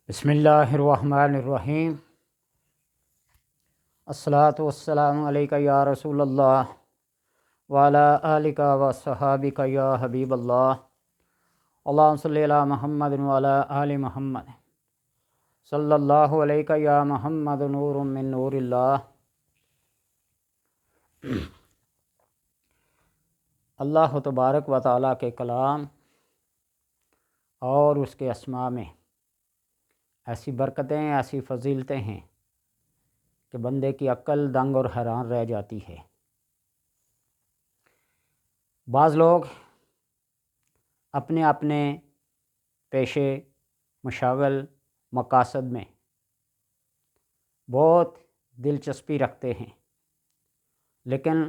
بسم اللہ الرحمن الرحیم۔ الصلاۃ والسلام علیکہ یا رسول اللہ وعلی آلک و صحابک یا حبیب اللہ۔ اللہم صلی علی محمد وعلی آل محمد صلی اللہ علیکہ یا محمد نور من نور اللہ۔ اللہ تبارک و تعالیٰ کے کلام اور اس کے اسماء میں ایسی برکتیں، ایسی فضیلتیں ہیں کہ بندے کی عقل دنگ اور حیران رہ جاتی ہے۔ بعض لوگ اپنے اپنے پیشے، مشاغل، مقاصد میں بہت دلچسپی رکھتے ہیں، لیکن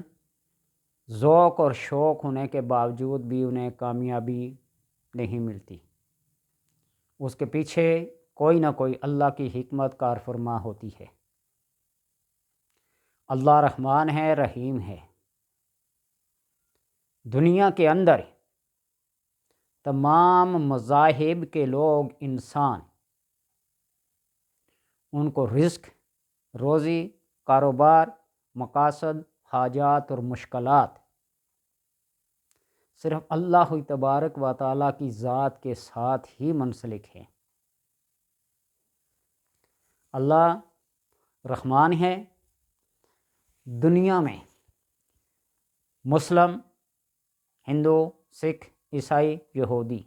ذوق اور شوق ہونے کے باوجود بھی انہیں کامیابی نہیں ملتی۔ اس کے پیچھے کوئی نہ کوئی اللہ کی حکمت کار فرما ہوتی ہے۔ اللہ رحمان ہے، رحیم ہے۔ دنیا کے اندر تمام مذاہب کے لوگ، انسان، ان کو رزق، روزی، کاروبار، مقاصد، حاجات اور مشکلات صرف اللہ تبارک و تعالیٰ کی ذات کے ساتھ ہی منسلک ہیں۔ اللہ رحمان ہے۔ دنیا میں مسلم، ہندو، سکھ، عیسائی، یہودی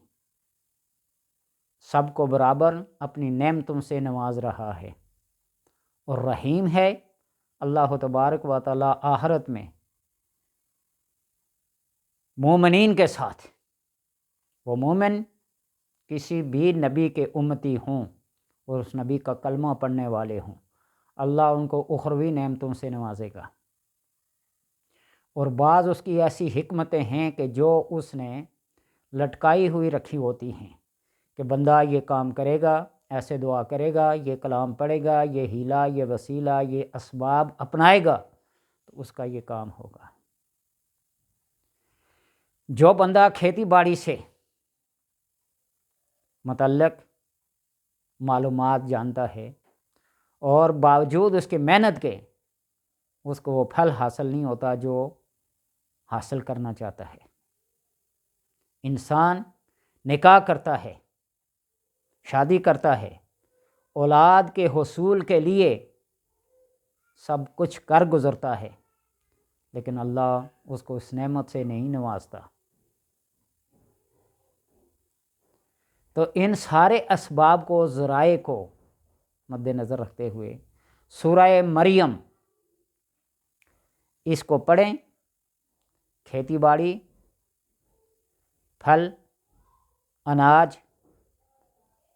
سب کو برابر اپنی نعمتوں سے نواز رہا ہے، اور رحیم ہے۔ اللہ تبارک و تعالیٰ آخرت میں مومنین کے ساتھ، وہ مومن کسی بھی نبی کے امتی ہوں اور اس نبی کا کلمہ پڑھنے والے ہوں، اللہ ان کو اخروی نعمتوں سے نوازے گا۔ اور بعض اس کی ایسی حکمتیں ہیں کہ جو اس نے لٹکائی ہوئی رکھی ہوتی ہیں کہ بندہ یہ کام کرے گا، ایسے دعا کرے گا، یہ کلام پڑھے گا، یہ ہیلہ، یہ وسیلہ، یہ اسباب اپنائے گا تو اس کا یہ کام ہوگا۔ جو بندہ کھیتی باڑی سے متعلق معلومات جانتا ہے اور باوجود اس کے محنت کے اس کو وہ پھل حاصل نہیں ہوتا جو حاصل کرنا چاہتا ہے۔ انسان نکاح کرتا ہے، شادی کرتا ہے، اولاد کے حصول کے لیے سب کچھ کر گزرتا ہے، لیکن اللہ اس کو اس نعمت سے نہیں نوازتا۔ تو ان سارے اسباب کو، ذرائع کو مد نظر رکھتے ہوئے سورہ مریم اس کو پڑھیں۔ کھیتی باڑی، پھل، اناج،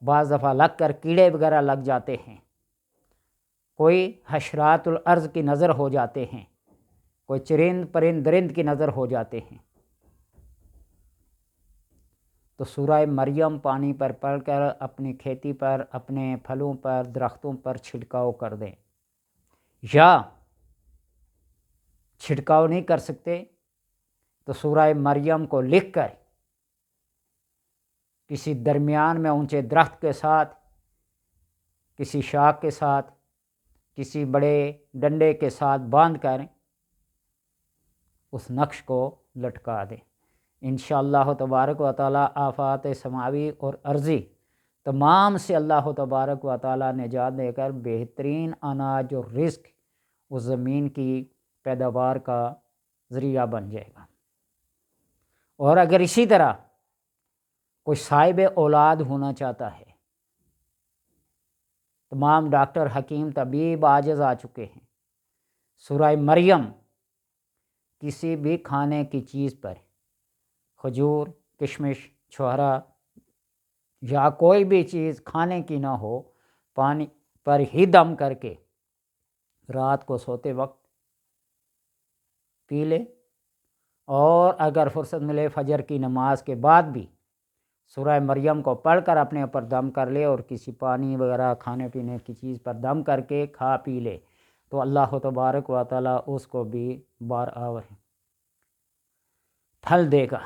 بعض دفعہ لگ کر کیڑے وغیرہ لگ جاتے ہیں، کوئی حشرات الارض کی نظر ہو جاتے ہیں، کوئی چرند پرند درند کی نظر ہو جاتے ہیں، تو سورہ مریم پانی پر پڑھ کر اپنی کھیتی پر، اپنے پھلوں پر، درختوں پر چھڑکاؤ کر دیں۔ یا چھڑکاؤ نہیں کر سکتے تو سورہ مریم کو لکھ کر کسی درمیان میں اونچے درخت کے ساتھ، کسی شاخ کے ساتھ، کسی بڑے ڈنڈے کے ساتھ باندھ کر اس نقش کو لٹکا دیں۔ انشاءاللہ تبارک و تعالیٰ آفات سماوی اور ارضی تمام سے اللہ تبارک و تعالیٰ نجات دے کر بہترین اناج اور رزق اس زمین کی پیداوار کا ذریعہ بن جائے گا۔ اور اگر اسی طرح کوئی صاحب اولاد ہونا چاہتا ہے، تمام ڈاکٹر، حکیم، طبیب عاجز آ چکے ہیں، سورہ مریم کسی بھی کھانے کی چیز پر، کھجور، کشمش، چھوہارا یا کوئی بھی چیز کھانے کی نہ ہو، پانی پر ہی دم کر کے رات کو سوتے وقت پی لے، اور اگر فرصت ملے فجر کی نماز کے بعد بھی سورہ مریم کو پڑھ کر اپنے اوپر دم کر لے اور کسی پانی وغیرہ کھانے پینے کی چیز پر دم کر کے کھا پی لے تو اللہ تبارک و تعالیٰ اس کو بھی بار آور پھل دے گا،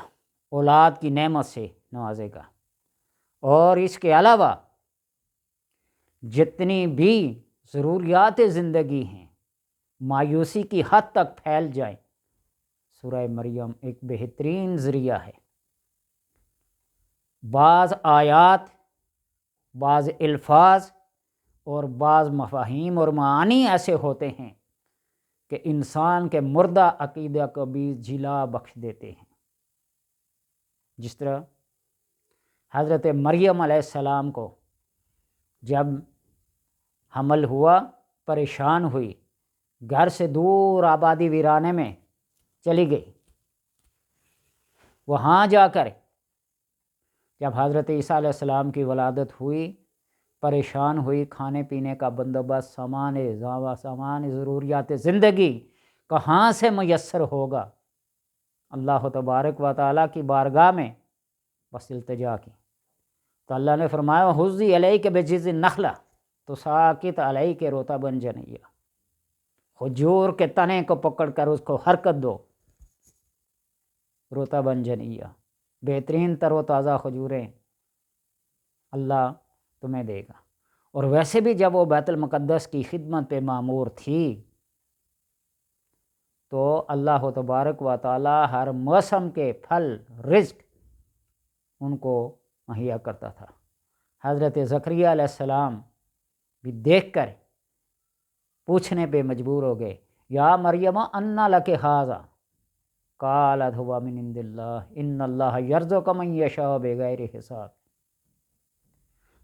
اولاد کی نعمت سے نوازے گا۔ اور اس کے علاوہ جتنی بھی ضروریات زندگی ہیں مایوسی کی حد تک پھیل جائیں، سورہ مریم ایک بہترین ذریعہ ہے۔ بعض آیات، بعض الفاظ اور بعض مفاہیم اور معانی ایسے ہوتے ہیں کہ انسان کے مردہ عقیدہ کو بھی جلا بخش دیتے ہیں۔ جس طرح حضرت مریم علیہ السلام کو جب حمل ہوا، پریشان ہوئی، گھر سے دور آبادی ویرانے میں چلی گئی۔ وہاں جا کر جب حضرت عیسیٰ علیہ السلام کی ولادت ہوئی، پریشان ہوئی، کھانے پینے کا بندوبست، سامان ضروریات زندگی کہاں سے میسر ہوگا؟ اللہ تبارک و تعالیٰ کی بارگاہ میں بس التجا کی تو اللہ نے فرمایا حضی علیک بجذع النخلہ تساقط علیک رطبا جنیا، کھجور کے تنے کو پکڑ کر اس کو حرکت دو، رطبا جنیا، بہترین تر و تازہ کھجوریں اللہ تمہیں دے گا۔ اور ویسے بھی جب وہ بیت المقدس کی خدمت پہ مامور تھی تو اللہ تبارک و تعالی ہر موسم کے پھل، رزق ان کو مہیا کرتا تھا۔ حضرت زکریا علیہ السلام بھی دیکھ کر پوچھنے پہ مجبور ہو گئے، یا مریم انا لک ھذا قالت ھو من عند اللہ ان اللہ یرزق من یشاء بغیر حساب۔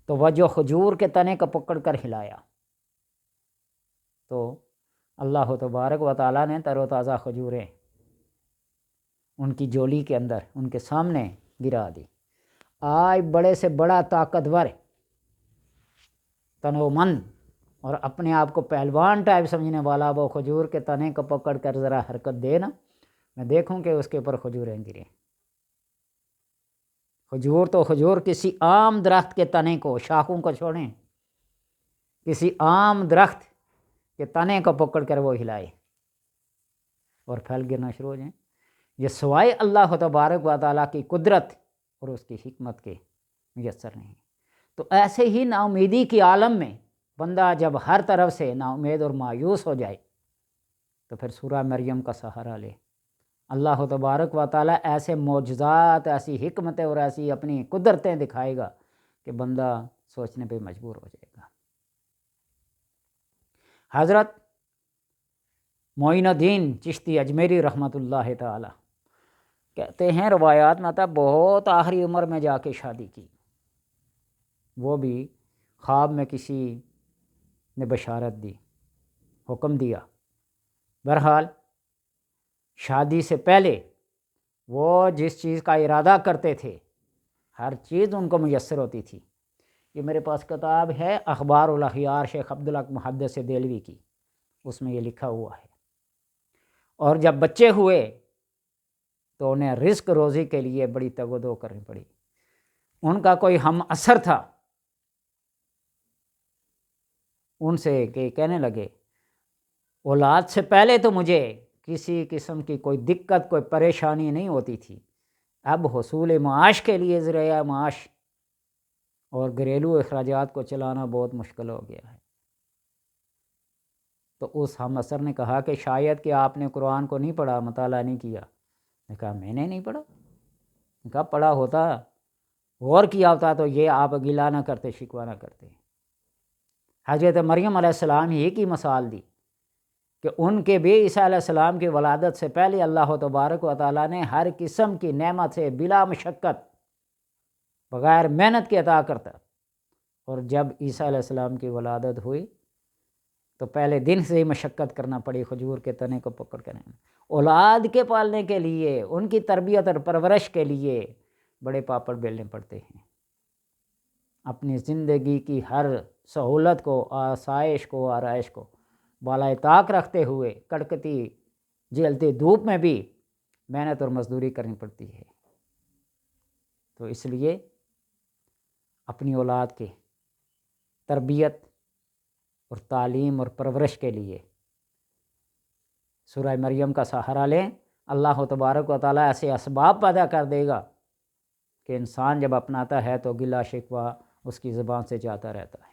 تو وہ جو کھجور کے تنے کو پکڑ کر ہلایا تو اللہ تبارک و تعالیٰ نے تر و تازہ کھجوریں ان کی جولی کے اندر ان کے سامنے گرا دی۔ آج بڑے سے بڑا طاقتور، تنو مند اور اپنے آپ کو پہلوان ٹائپ سمجھنے والا وہ کھجور کے تنے کو پکڑ کر ذرا حرکت دے نا، میں دیکھوں کہ اس کے اوپر کھجوریں گریں۔ کھجور تو کھجور کسی عام درخت کے تنے کو، شاخوں کو چھوڑیں، کسی عام درخت کے تنے کو پکڑ کر وہ ہلائے اور پھل گرنا شروع ہو جائیں۔ یہ سوائے اللہ تبارک و تعالیٰ کی قدرت اور اس کی حکمت کے میسر نہیں۔ تو ایسے ہی نا امیدی کی عالم میں بندہ جب ہر طرف سے نا امید اور مایوس ہو جائے تو پھر سورہ مریم کا سہارا لے۔ اللہ تبارک و تعالیٰ ایسے معجزات، ایسی حکمتیں اور ایسی اپنی قدرتیں دکھائے گا کہ بندہ سوچنے پہ مجبور ہو جائے گا۔ حضرت معین الدین چشتی اجمیری رحمۃ اللہ تعالی کہتے ہیں، روایات میں آتا بہت آخری عمر میں جا کے شادی کی، وہ بھی خواب میں کسی نے بشارت دی، حکم دیا۔ بہرحال شادی سے پہلے وہ جس چیز کا ارادہ کرتے تھے ہر چیز ان کو میسر ہوتی تھی۔ یہ میرے پاس کتاب ہے اخبار الاخیار شیخ عبدالحق محدث دہلوی کی، اس میں یہ لکھا ہوا ہے۔ اور جب بچے ہوئے تو انہیں رزق روزی کے لیے بڑی تگ و دو کرنی پڑی۔ ان کا کوئی ہم اثر تھا، ان سے کہ کہنے لگے اولاد سے پہلے تو مجھے کسی قسم کی کوئی دقت، کوئی پریشانی نہیں ہوتی تھی، اب حصول معاش کے لیے ذریعہ معاش اور گھریلو اخراجات کو چلانا بہت مشکل ہو گیا ہے۔ تو اس ہم اثر نے کہا کہ شاید کہ آپ نے قرآن کو نہیں پڑھا، مطالعہ نہیں کیا۔ نے کہا میں نے نہیں پڑھا۔ نے کہا پڑھا ہوتا، غور کیا ہوتا تو یہ آپ گلہ نہ کرتے، شکوہ نہ کرتے۔ حضرت مریم علیہ السلام ہی کی مثال دی کہ ان کے بھی عیسیٰ علیہ السلام کی ولادت سے پہلے اللہ تبارک و تعالیٰ نے ہر قسم کی نعمت سے بلا مشقت، بغیر محنت کے عطا کرتا۔ اور جب عیسیٰ علیہ السلام کی ولادت ہوئی تو پہلے دن سے ہی مشقت کرنا پڑی، کھجور کے تنے کو پکڑ کر۔ اولاد کے پالنے کے لیے، ان کی تربیت اور پرورش کے لیے بڑے پاپڑ بیلنے پڑتے ہیں۔ اپنی زندگی کی ہر سہولت کو، آسائش کو، آرائش کو بالائے طاق رکھتے ہوئے کڑکتی جلتی دھوپ میں بھی محنت اور مزدوری کرنی پڑتی ہے۔ تو اس لیے اپنی اولاد کے تربیت اور تعلیم اور پرورش کے لیے سورہ مریم کا سہارا لیں۔ اللہ تبارک و تعالیٰ ایسے اسباب پیدا کر دے گا کہ انسان جب اپناتا ہے تو گلہ شکوہ اس کی زبان سے جاتا رہتا ہے۔